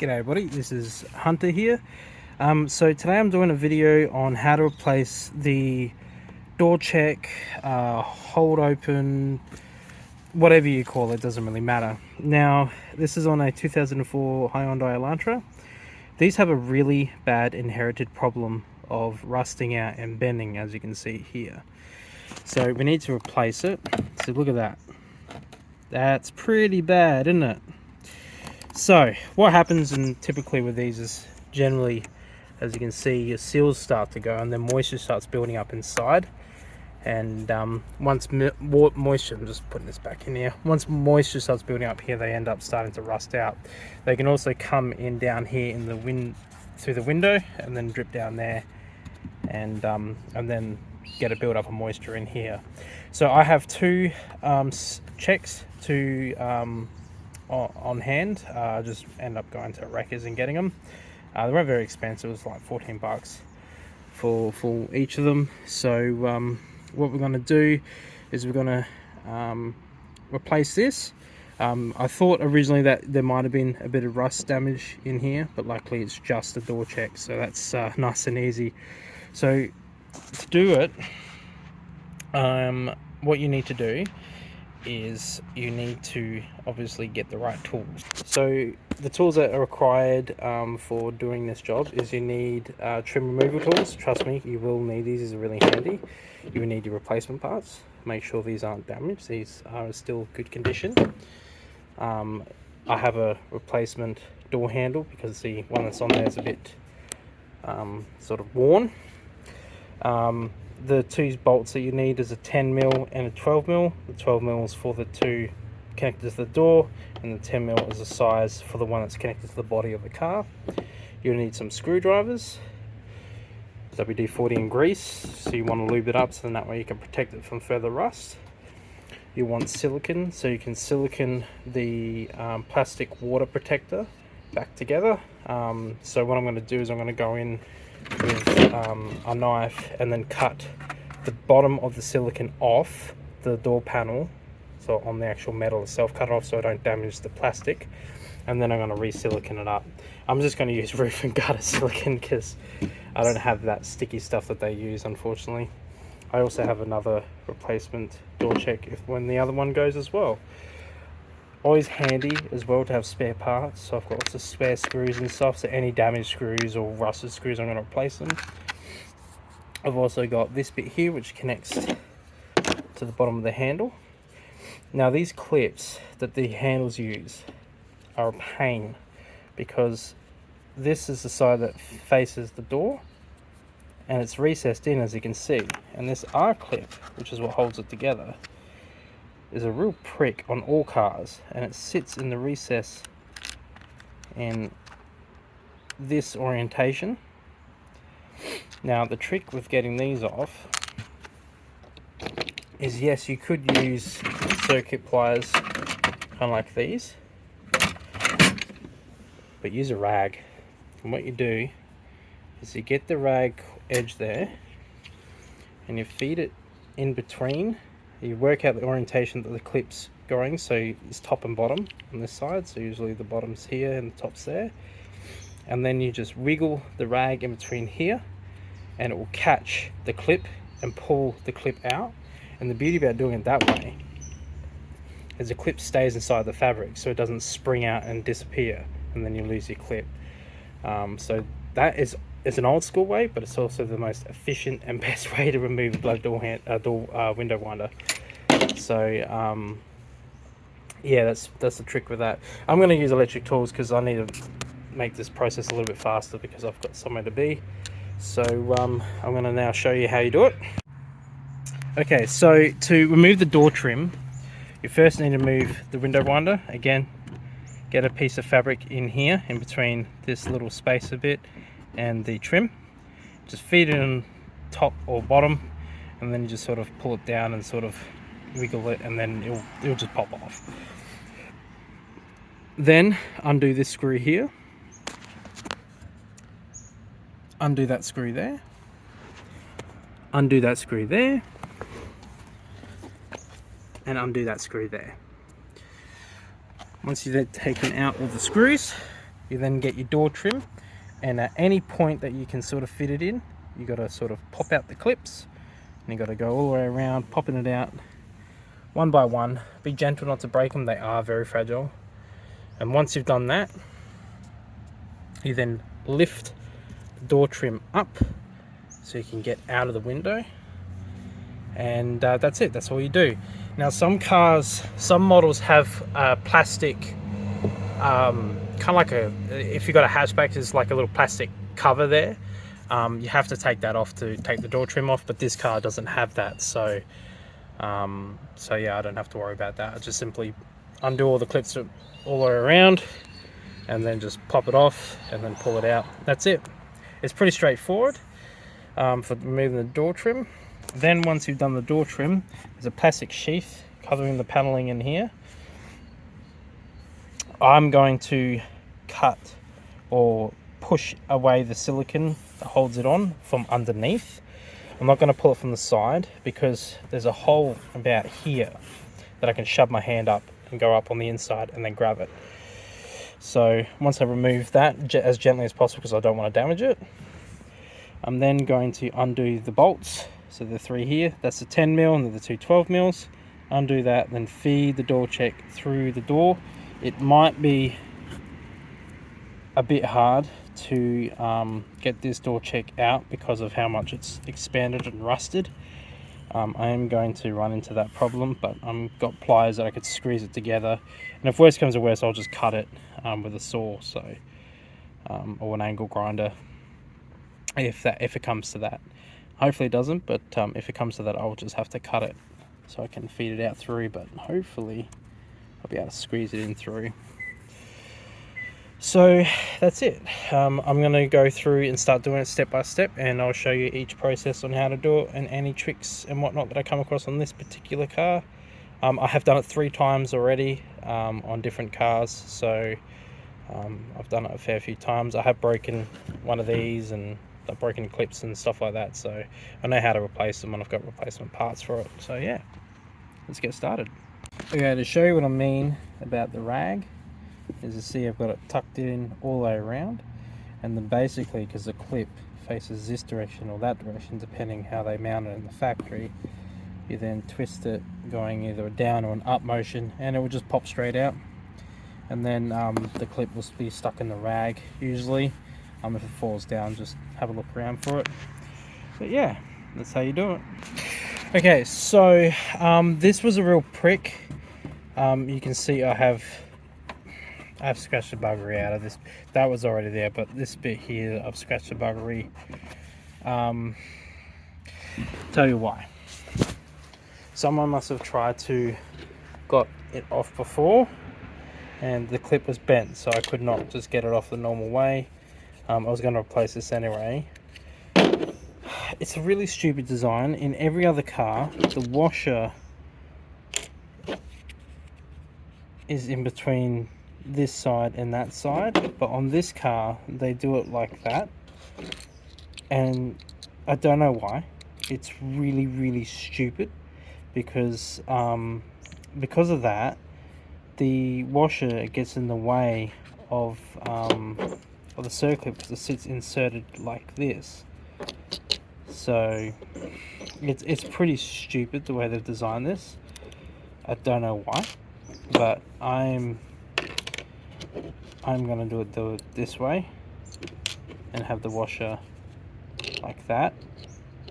G'day everybody, this is Hunter here. So today I'm doing a video on how to replace the door check, hold open, whatever you call it, doesn't really matter. Now, this is on a 2004 Hyundai Elantra. These have a really bad inherited problem of rusting out and bending, as you can see here. So we need to replace it. So look at that. That's pretty bad, isn't it? So what happens typically with these is generally, as you can see, your seals start to go and then moisture starts building up inside. And once moisture, I'm just putting this back in here, once moisture starts building up here, they end up starting to rust out. They can also come in down here in the wind through the window and then drip down there, and then get a build up of moisture in here. So I have two checks on hand. Just end up going to Wreckers and getting them. They weren't very expensive. It was like 14 bucks for each of them. So what we're going to do is we're going to replace this. I thought originally that there might have been a bit of rust damage in here, but luckily it's just a door check, so that's nice and easy. So to do it, what you need to do is you need to obviously get the right tools. So the tools that are required for doing this job is you need trim removal tools. Trust me, you will need these. These are really handy. You will need your replacement parts. Make sure these aren't damaged. These are in still good condition. I have a replacement door handle because the one that's on there is a bit sort of worn. The two bolts that you need is a 10mm and a 12mm. The 12mm is for the two connected to the door, and the 10mm is the size for the one that's connected to the body of the car. You'll need some screwdrivers, WD-40 and grease, so you want to lube it up so that way you can protect it from further rust. You want silicone, so you can silicone the plastic water protector back together. So what I'm going to do is I'm going to go in with a knife and then cut the bottom of the silicone off the door panel, so on the actual metal itself, cut it off so I don't damage the plastic, and then I'm going to re-silicone it up. I'm just going to use roof and gutter silicone because I don't have that sticky stuff that they use, unfortunately. I also have another replacement door check when the other one goes as well. Always handy as well to have spare parts, so I've got lots of spare screws and stuff, so any damaged screws or rusted screws I'm going to replace them. I've also got this bit here which connects to the bottom of the handle. Now these clips that the handles use are a pain because this is the side that faces the door and it's recessed in, as you can see, and this R clip, which is what holds it together, is a real prick on all cars, and it sits in the recess in this orientation. Now the trick with getting these off is, yes, you could use circuit pliers kind of like these, but use a rag. And what you do is you get the rag edge there and you feed it in between. You work out the orientation that the clip's going, so it's top and bottom on this side, so usually the bottom's here and the top's there, and then you just wiggle the rag in between here and it will catch the clip and pull the clip out. And the beauty about doing it that way is the clip stays inside the fabric, so it doesn't spring out and disappear and then you lose your clip. So that is an old school way, but it's also the most efficient and best way to remove a blood window winder. So yeah, that's the trick with that. I'm going to use electric tools because I need to make this process a little bit faster because I've got somewhere to be. So I'm going to now show you how you do it. Okay, so to remove the door trim, you first need to remove the window winder. Again, get a piece of fabric in here in between this little space a bit and the trim. Just feed it on top or bottom, and then you just sort of pull it down and sort of wiggle it, and then it'll just pop off. Then undo this screw here, undo that screw there, undo that screw there, and undo that screw there. Once you've taken out all the screws, You then get your door trim, and at any point that you can sort of fit it in, you got to sort of pop out the clips, and you got to go all the way around, popping it out one by one. Be gentle not to break them, they are very fragile. And once you've done that, you then lift the door trim up so you can get out of the window, and that's it. That's all you do. Now some models have plastic, kind of like if you got a hatchback, there's like a little plastic cover there. You have to take that off to take the door trim off, but this car doesn't have that, so yeah, I don't have to worry about that. I just simply undo all the clips all the way around, and then just pop it off and then pull it out. That's it. It's pretty straightforward for removing the door trim. Then once you've done the door trim, there's a plastic sheath covering the paneling in here. I'm going to cut or push away the silicone that holds it on from underneath. I'm not going to pull it from the side because there's a hole about here that I can shove my hand up and go up on the inside and then grab it. So once I remove that as gently as possible, because I don't want to damage it, I'm then going to undo the bolts. So the 3 here, that's the 10mm and the 2 12mm. Undo that, then feed the door check through the door. It might be a bit hard to get this door check out because of how much it's expanded and rusted. I am going to run into that problem, but I've got pliers that I could squeeze it together, and if worse comes to worse, I'll just cut it with a saw, or an angle grinder, if it comes to that. Hopefully it doesn't, but if it comes to that, I'll just have to cut it so I can feed it out through, but hopefully I'll be able to squeeze it in through. So that's it. I'm going to go through and start doing it step by step, and I'll show you each process on how to do it and any tricks and whatnot that I come across on this particular car. I have done it 3 times already on different cars, so I've done it a fair few times. I have broken one of these, and I've broken clips and stuff like that, so I know how to replace them, and I've got replacement parts for it. So yeah, let's get started. Okay, to show you what I mean about the rag, as you see, I've got it tucked in all the way around, and then basically, because the clip faces this direction or that direction depending how they mount it in the factory, you then twist it going either a down or an up motion, and it will just pop straight out. And then the clip will be stuck in the rag usually. If it falls down, just have a look around for it. But yeah, that's how you do it. Okay, so this was a real prick. You can see I've scratched the buggery out of this. That was already there, but this bit here, I've scratched the buggery. Tell you why. Someone must have tried to got it off before, and the clip was bent, so I could not just get it off the normal way. I was going to replace this anyway. It's a really stupid design. In every other car, the washer is in between this side and that side, but on this car they do it like that, and I don't know why. It's really, really stupid, because of that, the washer gets in the way of the circlip, because it sits inserted like this. So it's pretty stupid the way they've designed this. I don't know why, but I'm gonna do it this way and have the washer like that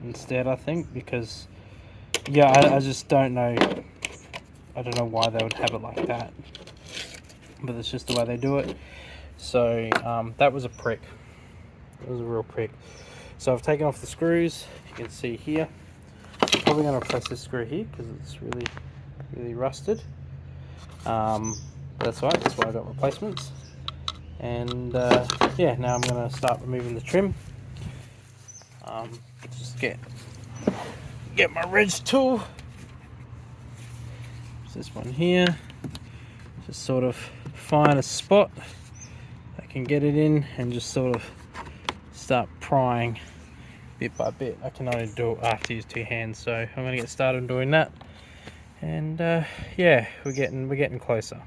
instead, I think, because yeah, I just don't know. I don't know why they would have it like that, but it's just the way they do it. So that was a prick. It was a real prick. So I've taken off the screws. You can see here. I'm probably going to replace this screw here because it's really, really rusted. That's right. That's why I got replacements. And yeah, now I'm going to start removing the trim. Just get my ridge tool. There's this one here. Just sort of find a spot I can get it in and just sort of start prying bit by bit. I can only do it after use 2 hands, so I'm going to get started doing that. And yeah, we're getting closer.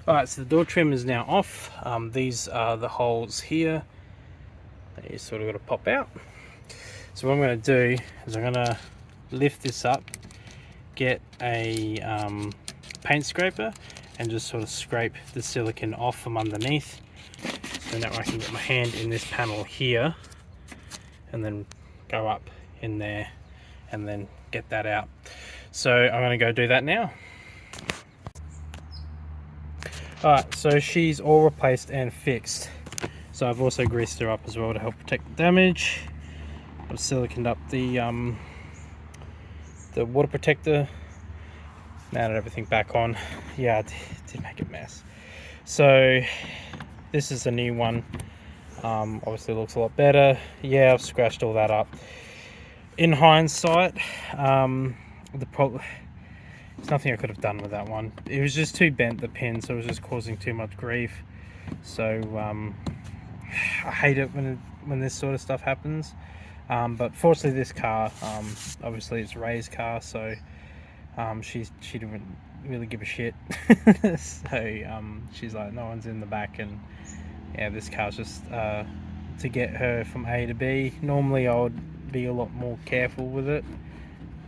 Alright, so the door trim is now off. These are the holes here that you sort of got to pop out. So what I'm going to do is I'm going to lift this up, get a paint scraper, and just sort of scrape the silicone off from underneath. So now I can get my hand in this panel here and then go up in there and then get that out. So I'm going to go do that now. Alright, so she's all replaced and fixed. So I've also greased her up as well to help protect the damage. I've siliconed up the water protector. Mounted everything back on. Yeah, I did make a mess. So this is a new one. Obviously looks a lot better. Yeah, I've scratched all that up. In hindsight, there's nothing I could have done with that one. It was just too bent, the pin, so it was just causing too much grief. So I hate it when this sort of stuff happens. But fortunately this car, obviously it's Ray's car, so she didn't really give a shit. So she's like, no one's in the back, and yeah, this car's just to get her from A to B. Normally I would be a lot more careful with it.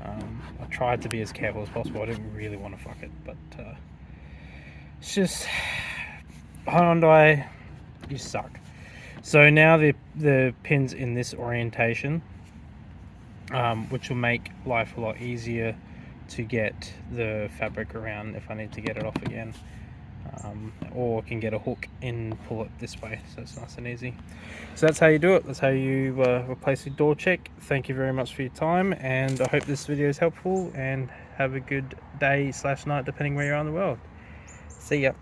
I tried to be as careful as possible. I didn't really want to fuck it, but it's just Hyundai, you suck. So now the pins in this orientation, which will make life a lot easier to get the fabric around if I need to get it off again, or can get a hook and pull it this way, so it's nice and easy. So that's how you do it. That's how you replace your door check. Thank you very much for your time, and I hope this video is helpful, and have a good day / night depending where you are in the world. See ya.